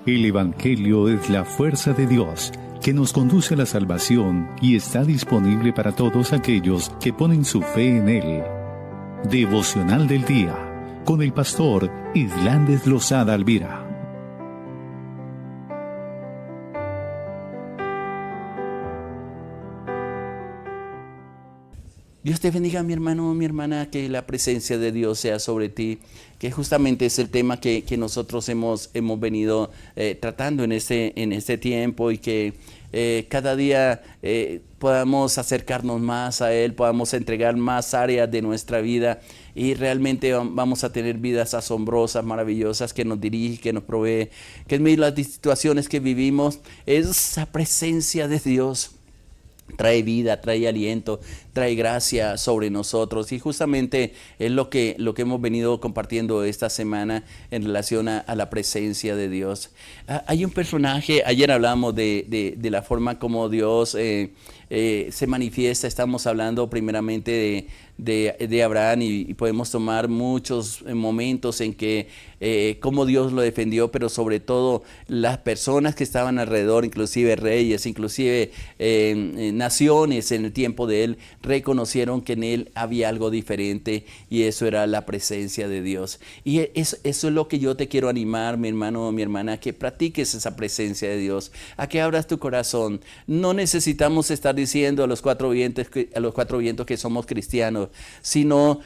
El Evangelio es la fuerza de Dios que nos conduce a la salvación y está disponible para todos aquellos que ponen su fe en Él. Devocional del Día, con el pastor Islandes Lozada Alvira. Dios te bendiga, mi hermano, mi hermana, que la presencia de Dios sea sobre ti, que justamente es el tema que nosotros hemos venido tratando en este tiempo, y que cada día podamos acercarnos más a Él, podamos entregar más áreas de nuestra vida, y realmente vamos a tener vidas asombrosas, maravillosas, que nos dirige, que nos provee, que en medio de las situaciones que vivimos, esa presencia de Dios trae vida, trae aliento, trae gracia sobre nosotros, y justamente es lo que hemos venido compartiendo esta semana en relación a la presencia de Dios. Hay un personaje, ayer hablamos de la forma como Dios se manifiesta. Estamos hablando primeramente de Abraham, y podemos tomar muchos momentos en que cómo Dios lo defendió, pero sobre todo las personas que estaban alrededor, inclusive reyes, inclusive naciones en el tiempo de él, reconocieron que en él había algo diferente, y eso era la presencia de Dios. Y eso es lo que yo te quiero animar, mi hermano o mi hermana, que practiques esa presencia de Dios, a que abras tu corazón. No necesitamos estar diciendo a los cuatro vientos que somos cristianos, sino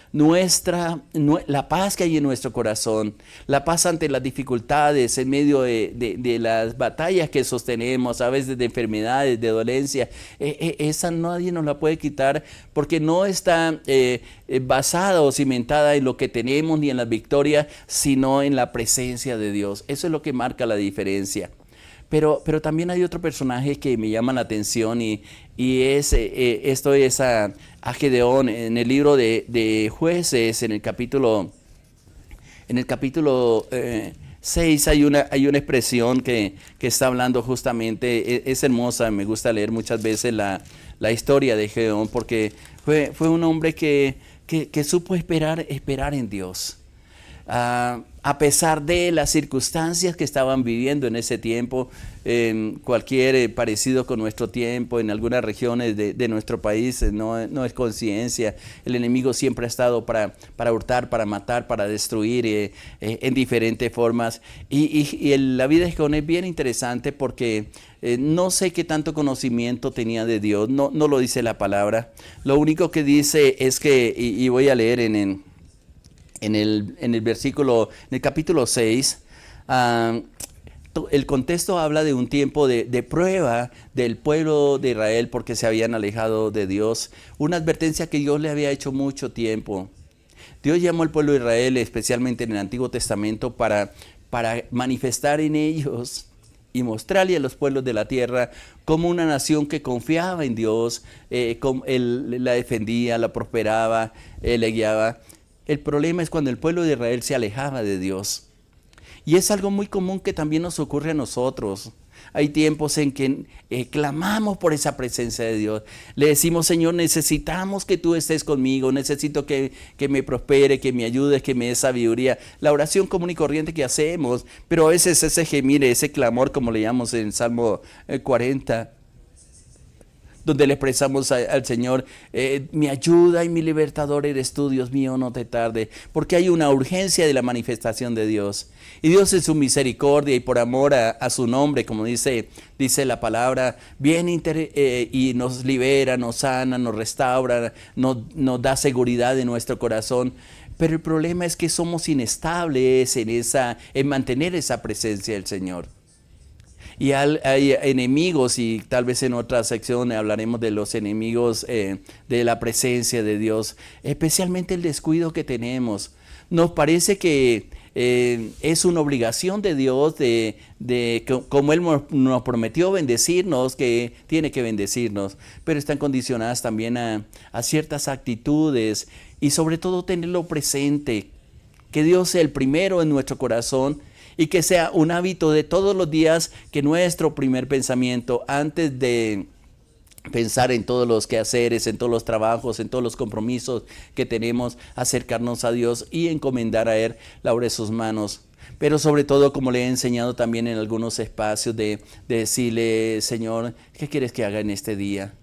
la paz que hay en nuestro corazón, la paz ante las dificultades, en medio de las batallas que sostenemos, a veces de enfermedades, de dolencia. Esa nadie nos la puede quitar, porque no está basada o cimentada en lo que tenemos ni en las victorias, sino en la presencia de Dios. Eso es lo que marca la diferencia. Pero también hay otro personaje que me llama la atención, y esto es a Gedeón. En el libro de Jueces, en el capítulo 6 hay una expresión que está hablando justamente, es hermosa. Me gusta leer muchas veces la historia de Gedeón, porque fue un hombre que supo esperar en Dios. A pesar de las circunstancias que estaban viviendo en ese tiempo, cualquier parecido con nuestro tiempo en algunas regiones de nuestro país no es coincidencia. El enemigo siempre ha estado para hurtar, para matar, para destruir en diferentes formas. Y la vida de Gedeón es bien interesante, porque no sé qué tanto conocimiento tenía de Dios, no lo dice la palabra. Lo único que dice es que, y voy a leer en el versículo, en el capítulo 6, el contexto habla de un tiempo de prueba del pueblo de Israel, porque se habían alejado de Dios. Una advertencia que Dios le había hecho mucho tiempo. Dios llamó al pueblo de Israel, especialmente en el Antiguo Testamento, para manifestar en ellos y mostrarle a los pueblos de la tierra como una nación que confiaba en Dios, Él la defendía, la prosperaba, le guiaba. El problema es cuando el pueblo de Israel se alejaba de Dios. Y es algo muy común que también nos ocurre a nosotros. Hay tiempos en que clamamos por esa presencia de Dios. Le decimos: Señor, necesitamos que tú estés conmigo, necesito que me prospere, que me ayudes, que me des sabiduría. La oración común y corriente que hacemos, pero a veces ese gemir, ese clamor, como le llamamos en Salmo 40, donde le expresamos al Señor: mi ayuda y mi libertador eres tú, Dios mío, no te tarde, porque hay una urgencia de la manifestación de Dios. Y Dios, en su misericordia y por amor a su nombre, como dice la palabra, viene y nos libera, nos sana, nos restaura, nos da seguridad en nuestro corazón. Pero el problema es que somos inestables en mantener esa presencia del Señor. Y hay enemigos, y tal vez en otra sección hablaremos de los enemigos de la presencia de Dios, especialmente el descuido que tenemos. Nos parece que es una obligación de Dios, como Él nos prometió bendecirnos, que tiene que bendecirnos, pero están condicionadas también a ciertas actitudes, y sobre todo tenerlo presente, que Dios sea el primero en nuestro corazón, y que sea un hábito de todos los días, que nuestro primer pensamiento, antes de pensar en todos los quehaceres, en todos los trabajos, en todos los compromisos que tenemos, acercarnos a Dios y encomendar a Él la obra de sus manos. Pero sobre todo, como le he enseñado también en algunos espacios, de decirle, Señor, ¿qué quieres que haga en este día?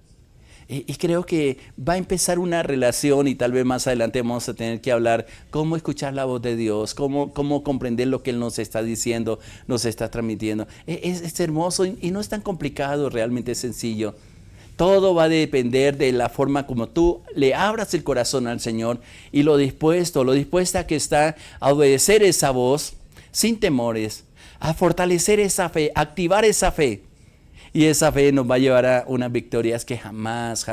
Y creo que va a empezar una relación, y tal vez más adelante vamos a tener que hablar cómo escuchar la voz de Dios, cómo comprender lo que Él nos está diciendo, nos está transmitiendo. Es hermoso y no es tan complicado, realmente es sencillo. Todo va a depender de la forma como tú le abras el corazón al Señor y lo dispuesta que está a obedecer esa voz sin temores, a fortalecer esa fe, a activar esa fe. Y esa fe nos va a llevar a unas victorias que jamás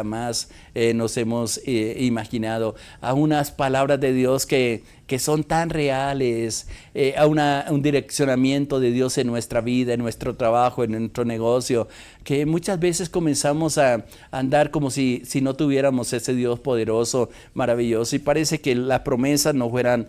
nos hemos imaginado, a unas palabras de Dios que son tan reales, a un direccionamiento de Dios en nuestra vida, en nuestro trabajo, en nuestro negocio, que muchas veces comenzamos a andar como si no tuviéramos ese Dios poderoso, maravilloso, y parece que las promesas no fueran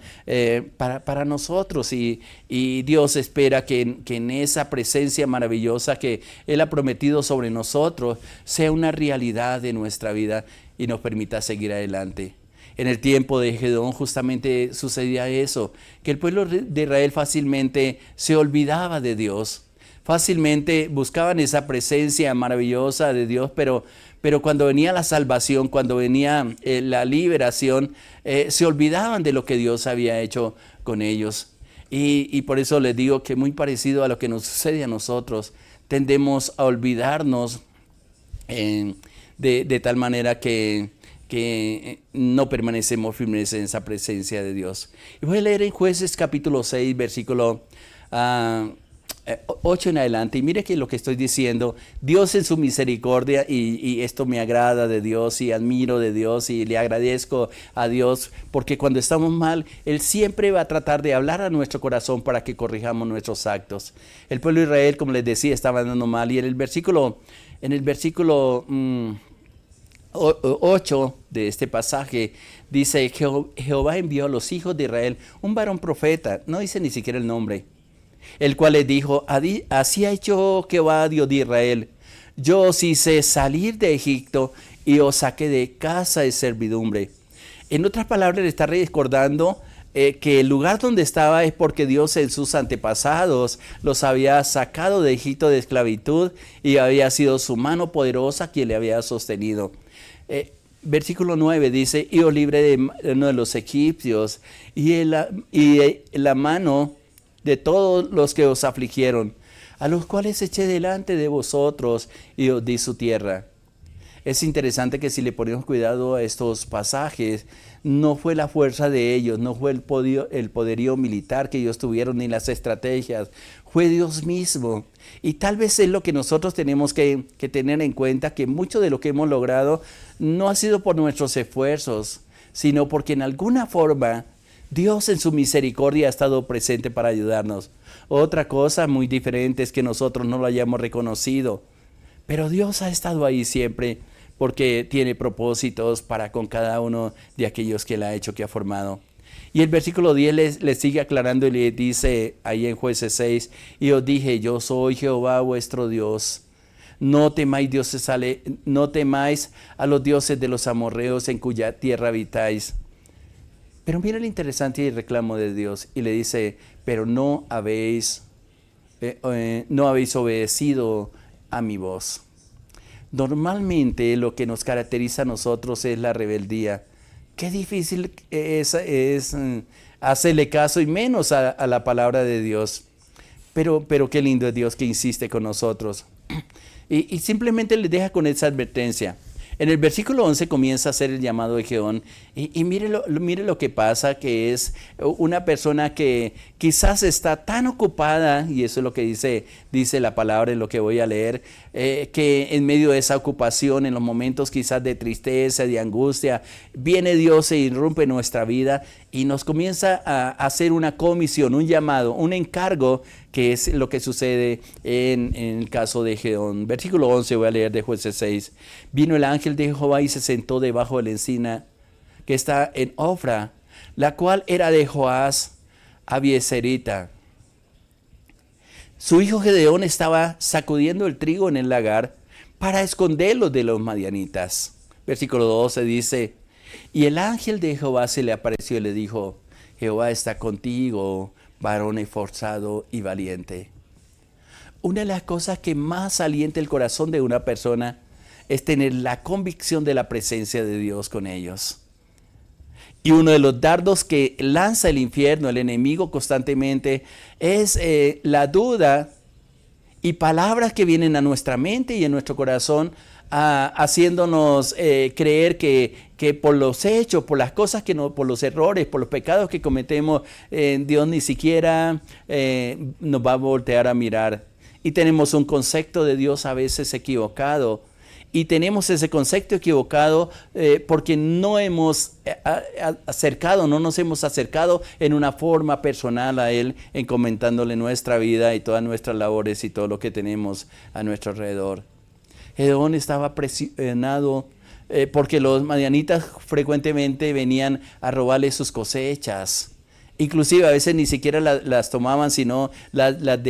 para nosotros, y Dios espera que en esa presencia maravillosa que Él ha prometido sobre nosotros sea una realidad de nuestra vida y nos permita seguir adelante. En el tiempo de Gedeón justamente sucedía eso, que el pueblo de Israel fácilmente se olvidaba de Dios, fácilmente buscaban esa presencia maravillosa de Dios, pero cuando venía la salvación, cuando venía la liberación, se olvidaban de lo que Dios había hecho con ellos. Y por eso les digo que muy parecido a lo que nos sucede a nosotros, tendemos a olvidarnos de tal manera que no permanecemos firmes en esa presencia de Dios. Y voy a leer en Jueces capítulo 6, versículo 8 en adelante. Y mire que lo que estoy diciendo, Dios en su misericordia, y esto me agrada de Dios y admiro de Dios y le agradezco a Dios, porque cuando estamos mal, Él siempre va a tratar de hablar a nuestro corazón para que corrijamos nuestros actos. El pueblo de Israel, como les decía, estaba andando mal, y en el versículo 8 de este pasaje dice: Jehová envió a los hijos de Israel un varón profeta, no dice ni siquiera el nombre, el cual les dijo: así ha hecho Jehová, Dios de Israel, yo os hice salir de Egipto y os saqué de casa de servidumbre. En otras palabras, le está recordando que el lugar donde estaba es porque Dios en sus antepasados los había sacado de Egipto de esclavitud, y había sido su mano poderosa quien le había sostenido. Versículo 9 dice: y os libré de mano de los egipcios y la mano de todos los que os afligieron, a los cuales eché delante de vosotros y os di su tierra. Es interesante que si le ponemos cuidado a estos pasajes, no fue la fuerza de ellos, no fue el poderío militar que ellos tuvieron, ni las estrategias, fue Dios mismo. Y tal vez es lo que nosotros tenemos que tener en cuenta, que mucho de lo que hemos logrado no ha sido por nuestros esfuerzos, sino porque en alguna forma Dios en su misericordia ha estado presente para ayudarnos. Otra cosa muy diferente es que nosotros no lo hayamos reconocido, pero Dios ha estado ahí siempre, porque tiene propósitos para con cada uno de aquellos que Él ha hecho, que ha formado. Y el versículo 10 le sigue aclarando y le dice ahí en Jueces 6: y os dije, yo soy Jehová vuestro Dios. No temáis a los dioses de los amorreos en cuya tierra habitáis. Pero mira lo interesante y el reclamo de Dios. Y le dice: pero no habéis obedecido a mi voz. Normalmente lo que nos caracteriza a nosotros es la rebeldía. Qué difícil es hacerle caso, y menos a la palabra de Dios. Pero qué lindo es Dios que insiste con nosotros. Y simplemente les deja con esa advertencia. En el versículo 11 comienza a hacer el llamado de Gedeón, y mire lo que pasa, que es una persona que quizás está tan ocupada, y eso es lo que dice la palabra en lo que voy a leer, que en medio de esa ocupación, en los momentos quizás de tristeza, de angustia, viene Dios e irrumpe en nuestra vida y nos comienza a hacer una comisión, un llamado, un encargo, que es lo que sucede en el caso de Gedeón. Versículo 11 voy a leer de Jueces 6. Vino el ángel de Jehová y se sentó debajo de la encina que está en Ofra, la cual era de Joás Abieserita. Su hijo Gedeón estaba sacudiendo el trigo en el lagar para esconderlo de los madianitas. Versículo 12 dice: y el ángel de Jehová se le apareció y le dijo: Jehová está contigo, varón esforzado y valiente. Una de las cosas que más alienta el corazón de una persona es tener la convicción de la presencia de Dios con ellos. Y uno de los dardos que lanza el infierno, el enemigo constantemente, es la duda y palabras que vienen a nuestra mente y en nuestro corazón, haciéndonos creer que por los hechos, por las cosas que no, por los errores, por los pecados que cometemos, Dios ni siquiera nos va a voltear a mirar. Y tenemos un concepto de Dios a veces equivocado. Y tenemos ese concepto equivocado porque no hemos no nos hemos acercado en una forma personal a Él, encomendándole nuestra vida y todas nuestras labores y todo lo que tenemos a nuestro alrededor. Gedeón estaba presionado porque los madianitas frecuentemente venían a robarle sus cosechas. Inclusive a veces ni siquiera las tomaban, sino las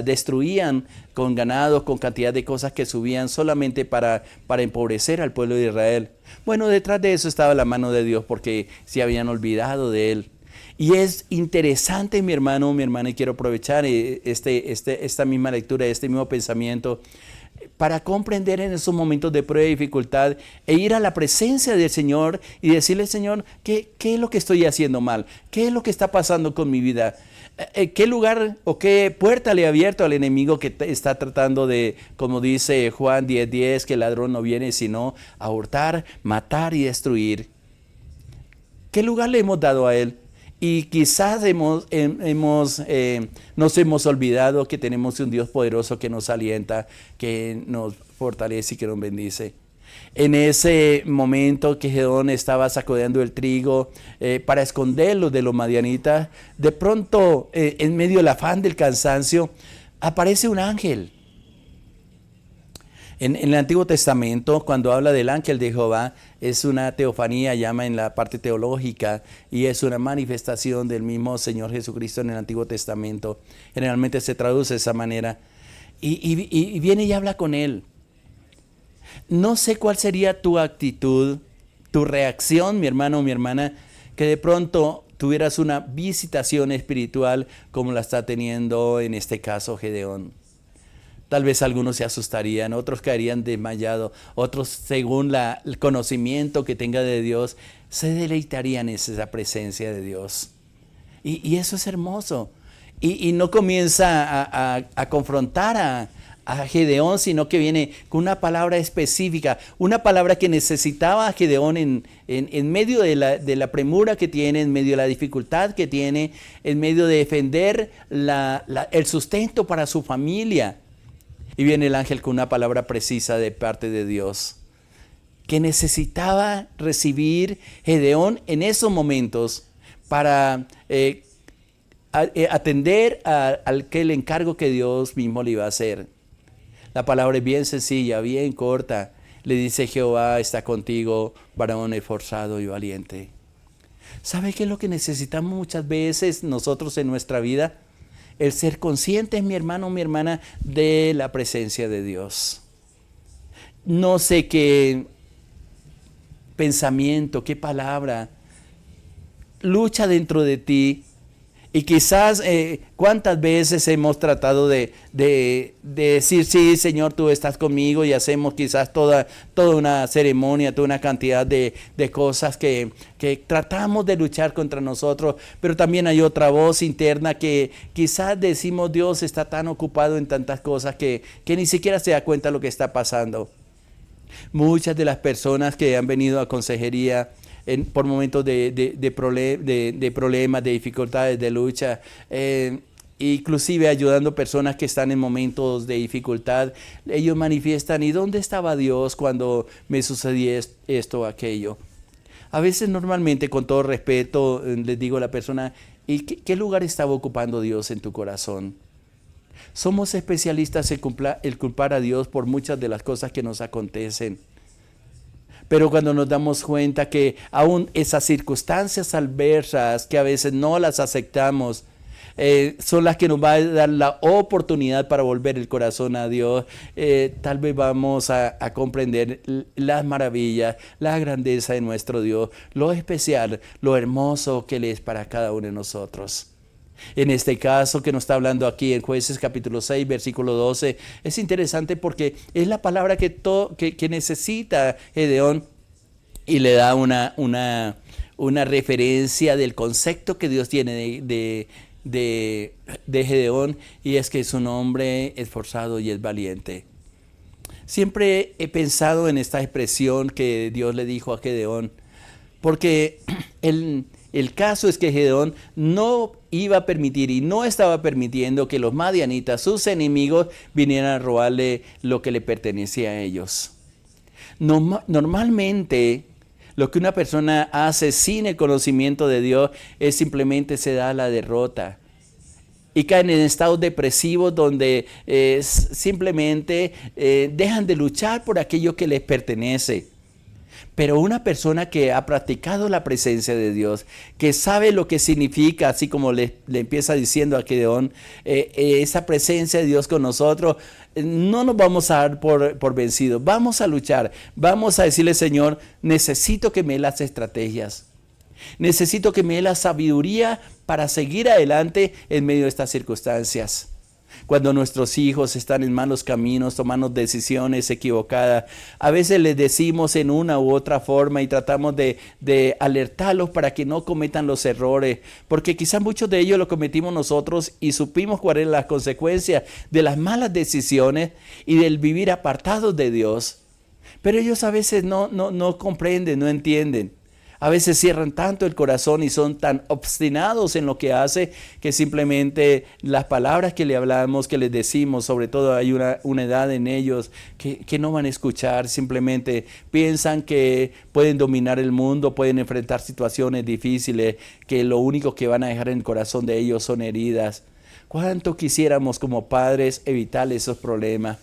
destruían con ganado, con cantidad de cosas que subían solamente para empobrecer al pueblo de Israel. Bueno, detrás de eso estaba la mano de Dios porque se habían olvidado de Él. Y es interesante, mi hermano, mi hermana, y quiero aprovechar esta misma lectura, este mismo pensamiento, para comprender en esos momentos de prueba y dificultad e ir a la presencia del Señor y decirle: Señor, ¿qué es lo que estoy haciendo mal? ¿Qué es lo que está pasando con mi vida? ¿Qué lugar o qué puerta le he abierto al enemigo que está tratando de, como dice Juan 10:10, que el ladrón no viene sino a hurtar, matar y destruir? ¿Qué lugar le hemos dado a él? Y quizás nos hemos olvidado que tenemos un Dios poderoso que nos alienta, que nos fortalece y que nos bendice. En ese momento que Gedeón estaba sacudiendo el trigo para esconderlo de los madianitas, de pronto, en medio del afán del cansancio, aparece un ángel. En el Antiguo Testamento, cuando habla del ángel de Jehová, es una teofanía, llama en la parte teológica, y es una manifestación del mismo Señor Jesucristo en el Antiguo Testamento. Generalmente se traduce de esa manera. Y viene y habla con él. No sé cuál sería tu actitud, tu reacción, mi hermano o mi hermana, que de pronto tuvieras una visitación espiritual como la está teniendo en este caso Gedeón. Tal vez algunos se asustarían, otros caerían desmayados, otros, según el conocimiento que tenga de Dios, se deleitarían en esa presencia de Dios. Y eso es hermoso. Y no comienza a confrontar a Gedeón, sino que viene con una palabra específica, una palabra que necesitaba Gedeón en medio de la premura que tiene, en medio de la dificultad que tiene, en medio de defender el sustento para su familia. Y viene el ángel con una palabra precisa de parte de Dios, que necesitaba recibir Gedeón en esos momentos para atender al encargo que Dios mismo le iba a hacer. La palabra es bien sencilla, bien corta. Le dice: Jehová está contigo, varón esforzado y valiente. ¿Sabe qué es lo que necesitamos muchas veces nosotros en nuestra vida? El ser conscientes, mi hermano o mi hermana, de la presencia de Dios. No sé qué pensamiento, qué palabra lucha dentro de ti. Y quizás cuántas veces hemos tratado de decir: sí, Señor, tú estás conmigo, y hacemos quizás toda una ceremonia, toda una cantidad de cosas que tratamos de luchar contra nosotros, pero también hay otra voz interna que quizás decimos: Dios está tan ocupado en tantas cosas que ni siquiera se da cuenta de lo que está pasando. Muchas de las personas que han venido a consejería por momentos de problemas, de dificultades, de lucha, inclusive ayudando personas que están en momentos de dificultad, ellos manifiestan: ¿y dónde estaba Dios cuando me sucedía esto o aquello? A veces, normalmente, con todo respeto, les digo a la persona: ¿y qué lugar estaba ocupando Dios en tu corazón? Somos especialistas en culpar a Dios por muchas de las cosas que nos acontecen. Pero cuando nos damos cuenta que aún esas circunstancias adversas, que a veces no las aceptamos, son las que nos van a dar la oportunidad para volver el corazón a Dios, tal vez vamos a comprender las maravillas, la grandeza de nuestro Dios, lo especial, lo hermoso que Él es para cada uno de nosotros. En este caso que nos está hablando aquí en Jueces capítulo 6, versículo 12, es interesante porque es la palabra que necesita Gedeón, y le da una referencia del concepto que Dios tiene de Gedeón, y es que es un hombre esforzado y es valiente. Siempre he pensado en esta expresión que Dios le dijo a Gedeón, porque el caso es que Gedeón no iba a permitir y no estaba permitiendo que los madianitas, sus enemigos, vinieran a robarle lo que le pertenecía a ellos. Normalmente, lo que una persona hace sin el conocimiento de Dios es simplemente se da la derrota y caen en estados depresivos donde simplemente dejan de luchar por aquello que les pertenece. Pero una persona que ha practicado la presencia de Dios, que sabe lo que significa, así como le empieza diciendo a Gedeón, esa presencia de Dios con nosotros, no nos vamos a dar por vencidos, vamos a luchar, vamos a decirle: Señor, necesito que me dé las estrategias, necesito que me dé la sabiduría para seguir adelante en medio de estas circunstancias. Cuando nuestros hijos están en malos caminos, tomando decisiones equivocadas, a veces les decimos en una u otra forma y tratamos de alertarlos para que no cometan los errores, porque quizás muchos de ellos lo cometimos nosotros y supimos cuáles eran las consecuencias de las malas decisiones y del vivir apartados de Dios. Pero ellos a veces no comprenden, no entienden. A veces cierran tanto el corazón y son tan obstinados en lo que hace que simplemente las palabras que le hablamos, que les decimos, sobre todo hay una edad en ellos que no van a escuchar, simplemente piensan que pueden dominar el mundo, pueden enfrentar situaciones difíciles, que lo único que van a dejar en el corazón de ellos son heridas. ¿Cuánto quisiéramos como padres evitar esos problemas?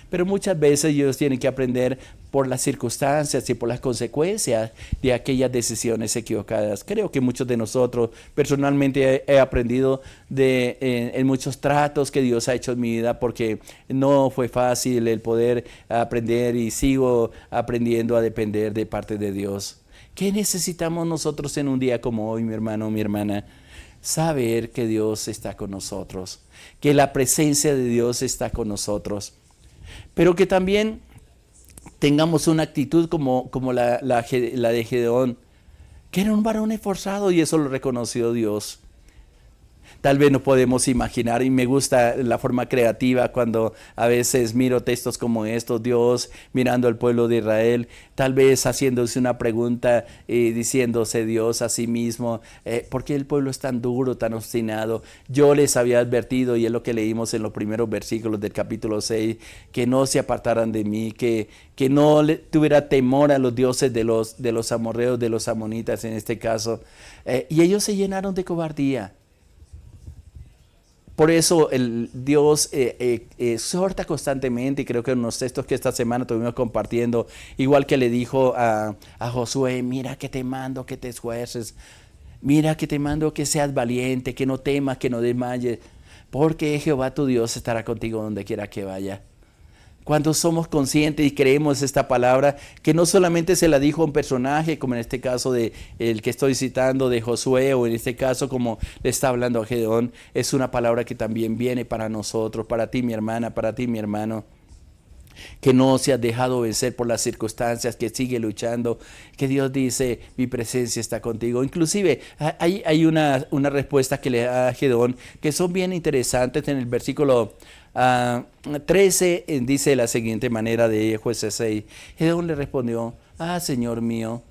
Pero muchas veces ellos tienen que aprender por las circunstancias y por las consecuencias de aquellas decisiones equivocadas. Creo que muchos de nosotros, personalmente he aprendido en muchos tratos que Dios ha hecho en mi vida, porque no fue fácil el poder aprender y sigo aprendiendo a depender de parte de Dios. ¿Qué necesitamos nosotros en un día como hoy, mi hermano, mi hermana? Saber que Dios está con nosotros, que la presencia de Dios está con nosotros. Pero que también tengamos una actitud como la de Gedeón, que era un varón esforzado, y eso lo reconoció Dios. Tal vez no podemos imaginar, y me gusta la forma creativa cuando a veces miro textos como estos, Dios mirando al pueblo de Israel, tal vez haciéndose una pregunta y diciéndose Dios a sí mismo: ¿por qué el pueblo es tan duro, tan obstinado? Yo les había advertido, y es lo que leímos en los primeros versículos del capítulo 6, que no se apartaran de mí, que no tuviera temor a los dioses de los amorreos, de los amonitas en este caso, y ellos se llenaron de cobardía. Por eso Dios exhorta constantemente, y creo que en los textos que esta semana estuvimos compartiendo, igual que le dijo a Josué: mira que te mando que te esfuerces, mira que te mando que seas valiente, que no temas, que no desmayes, porque Jehová tu Dios estará contigo donde quiera que vaya. Cuando somos conscientes y creemos esta palabra, que no solamente se la dijo a un personaje, como en este caso de el que estoy citando de Josué, o en este caso como le está hablando a Gedeón, es una palabra que también viene para nosotros, para ti mi hermana, para ti mi hermano, que no se has dejado vencer por las circunstancias, que sigue luchando, que Dios dice: mi presencia está contigo. Inclusive hay una respuesta que le da a Gedeón que son bien interesantes. En el versículo 13 dice de la siguiente manera de Jueces 6: Gedeón le respondió: Señor mío,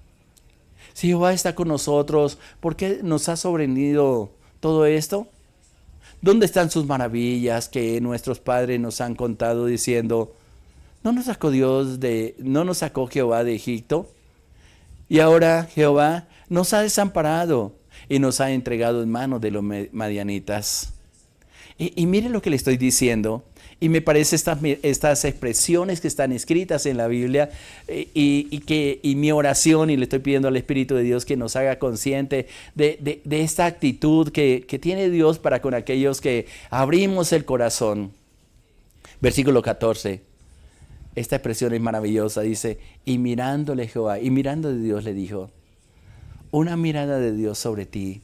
si Jehová está con nosotros, ¿por qué nos ha sobrevenido todo esto? ¿Dónde están sus maravillas que nuestros padres nos han contado, diciendo: ¿no nos sacó Jehová de Egipto? Y ahora Jehová nos ha desamparado y nos ha entregado en manos de los madianitas. Y mire lo que le estoy diciendo. Y me parece estas expresiones que están escritas en la Biblia, y mi oración, y le estoy pidiendo al Espíritu de Dios que nos haga consciente de esta actitud que tiene Dios para con aquellos que abrimos el corazón. Versículo 14. Esta expresión es maravillosa, dice: y mirándole Jehová, y mirando de Dios le dijo: una mirada de Dios sobre ti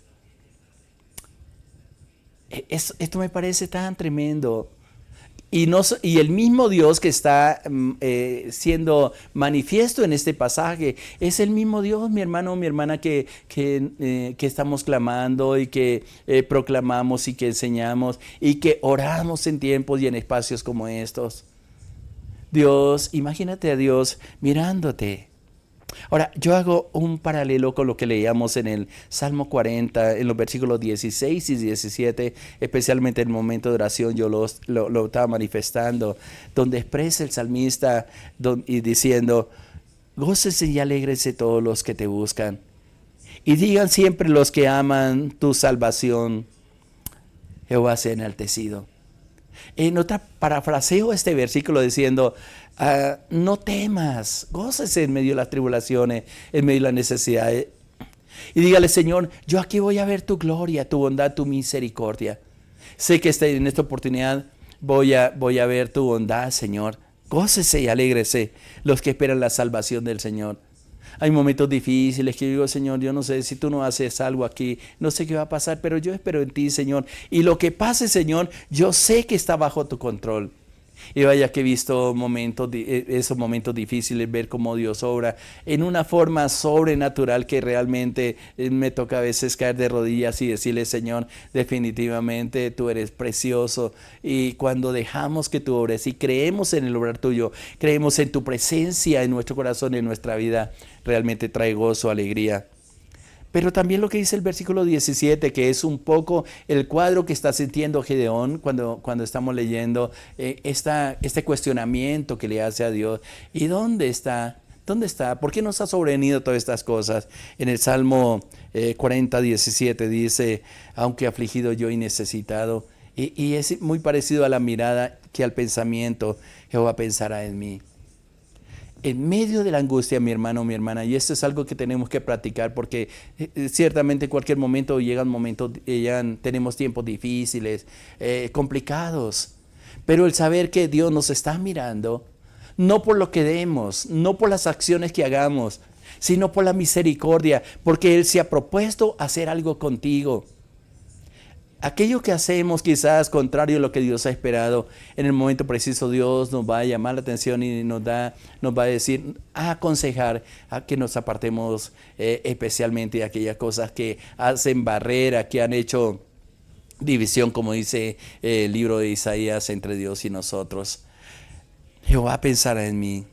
Esto me parece tan tremendo. Y el mismo Dios que está siendo manifiesto en este pasaje es el mismo Dios, mi hermano, mi hermana, que estamos clamando y que proclamamos y que enseñamos y que oramos en tiempos y en espacios como estos. Dios, imagínate a Dios mirándote. Ahora, yo hago un paralelo con lo que leíamos en el Salmo 40, en los versículos 16 y 17, especialmente en el momento de oración, yo lo estaba manifestando, donde expresa el salmista y diciendo, gócese y alégrense todos los que te buscan, y digan siempre los que aman tu salvación, Jehová sea enaltecido. En otra parafraseo este versículo diciendo, no temas, gócese en medio de las tribulaciones, en medio de las necesidades. Y dígale, Señor, yo aquí voy a ver tu gloria, tu bondad, tu misericordia. Sé que en esta oportunidad voy a ver tu bondad, Señor. Gócese y alégrese los que esperan la salvación del Señor. Hay momentos difíciles que yo digo, Señor, yo no sé si tú no haces algo aquí, no sé qué va a pasar, pero yo espero en ti, Señor. Y lo que pase, Señor, yo sé que está bajo tu control. Y vaya que he visto esos momentos difíciles, ver cómo Dios obra en una forma sobrenatural que realmente me toca a veces caer de rodillas y decirle, Señor, definitivamente tú eres precioso. Y cuando dejamos que tú obres y creemos en el obrar tuyo, creemos en tu presencia en nuestro corazón y en nuestra vida, realmente trae gozo, alegría. Pero también lo que dice el versículo 17, que es un poco el cuadro que está sintiendo Gedeón cuando estamos leyendo este cuestionamiento que le hace a Dios. ¿Y dónde está? ¿Dónde está? ¿Por qué nos ha sobrevenido todas estas cosas? En el Salmo 40, 17 dice, aunque afligido yo y necesitado. Y es muy parecido a la mirada que al pensamiento, Jehová pensará en mí. En medio de la angustia, mi hermano, mi hermana, y esto es algo que tenemos que practicar porque ciertamente en cualquier momento tenemos tiempos difíciles, complicados, pero el saber que Dios nos está mirando, no por lo que demos, no por las acciones que hagamos, sino por la misericordia, porque Él se ha propuesto hacer algo contigo. Aquello que hacemos quizás contrario a lo que Dios ha esperado, en el momento preciso Dios nos va a llamar la atención y nos va a decir, a aconsejar a que nos apartemos especialmente de aquellas cosas que hacen barrera, que han hecho división, como dice el libro de Isaías, entre Dios y nosotros. Jehová pensará en mí.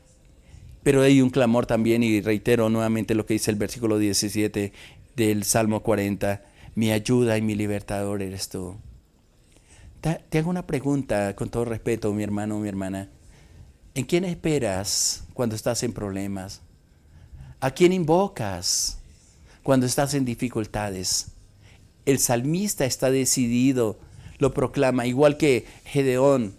Pero hay un clamor también, y reitero nuevamente lo que dice el versículo 17 del Salmo 40. Mi ayuda y mi libertador eres tú. Te hago una pregunta con todo respeto, mi hermano, mi hermana. ¿En quién esperas cuando estás en problemas? ¿A quién invocas cuando estás en dificultades? El salmista está decidido, lo proclama, igual que Gedeón.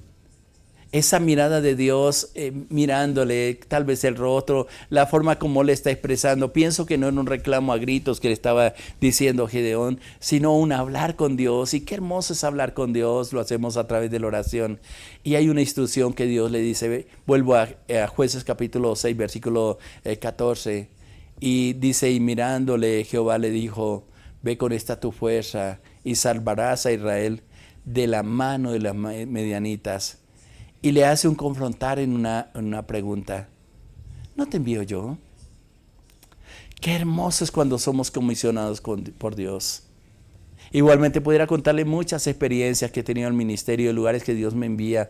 Esa mirada de Dios mirándole, tal vez el rostro, la forma como le está expresando. Pienso que no era un reclamo a gritos que le estaba diciendo Gedeón, sino un hablar con Dios. Y qué hermoso es hablar con Dios, lo hacemos a través de la oración. Y hay una instrucción que Dios le dice, vuelvo a Jueces capítulo 6, versículo 14. Y dice, y mirándole Jehová le dijo, ve con esta tu fuerza y salvarás a Israel de la mano de las medianitas. Y le hace un confrontar en una pregunta. ¿No te envío yo? Qué hermoso es cuando somos comisionados por Dios. Igualmente pudiera contarle muchas experiencias que he tenido en el ministerio, de lugares que Dios me envía.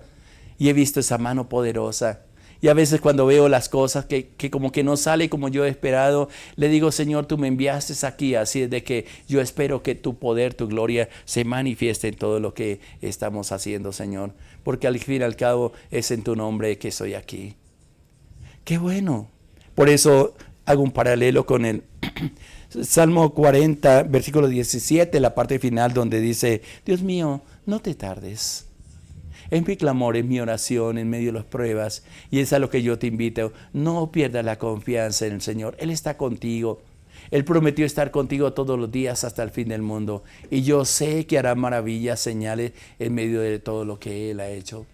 Y he visto esa mano poderosa. Y a veces cuando veo las cosas que como que no sale como yo he esperado, le digo, Señor, tú me enviaste aquí, así es de que yo espero que tu poder, tu gloria se manifieste en todo lo que estamos haciendo, Señor. Porque al fin y al cabo es en tu nombre que estoy aquí. ¡Qué bueno! Por eso hago un paralelo con el Salmo 40, versículo 17, la parte final donde dice, Dios mío, no te tardes. En mi clamor, en mi oración, en medio de las pruebas, y es a lo que yo te invito, no pierdas la confianza en el Señor. Él está contigo. Él prometió estar contigo todos los días hasta el fin del mundo. Y yo sé que hará maravillas, señales en medio de todo lo que Él ha hecho.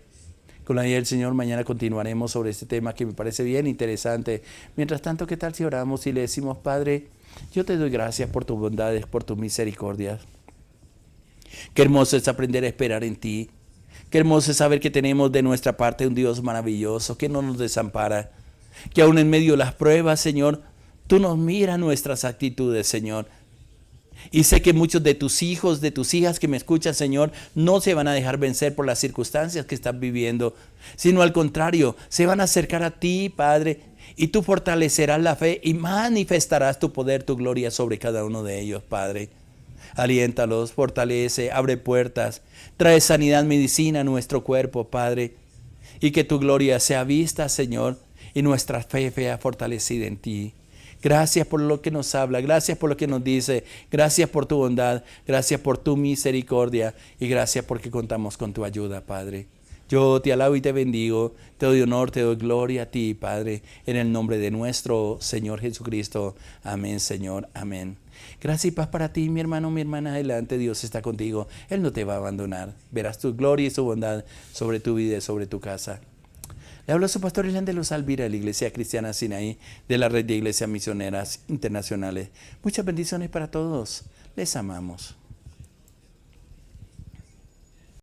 Con la ayuda del Señor, mañana continuaremos sobre este tema que me parece bien interesante. Mientras tanto, ¿qué tal si oramos y le decimos, Padre, yo te doy gracias por tus bondades, por tus misericordias? Qué hermoso es aprender a esperar en ti. Qué hermoso es saber que tenemos de nuestra parte un Dios maravilloso, que no nos desampara. Que aún en medio de las pruebas, Señor, tú nos miras nuestras actitudes, Señor. Y sé que muchos de tus hijos, de tus hijas que me escuchan, Señor, no se van a dejar vencer por las circunstancias que están viviendo, sino al contrario, se van a acercar a ti, Padre, y tú fortalecerás la fe y manifestarás tu poder, tu gloria sobre cada uno de ellos, Padre. Aliéntalos, fortalece, abre puertas, trae sanidad, medicina a nuestro cuerpo, Padre, y que tu gloria sea vista, Señor, y nuestra fe sea fortalecida en ti. Gracias por lo que nos habla, gracias por lo que nos dice, gracias por tu bondad, gracias por tu misericordia y gracias porque contamos con tu ayuda, Padre. Yo te alabo y te bendigo, te doy honor, te doy gloria a ti, Padre, en el nombre de nuestro Señor Jesucristo. Amén, Señor, amén. Gracias y paz para ti, mi hermano, mi hermana, adelante, Dios está contigo, Él no te va a abandonar. Verás tu gloria y su bondad sobre tu vida y sobre tu casa. Le habla su pastor Elian de Luz Alvira, de la Iglesia Cristiana Sinaí, de la Red de Iglesias Misioneras Internacionales. Muchas bendiciones para todos. Les amamos.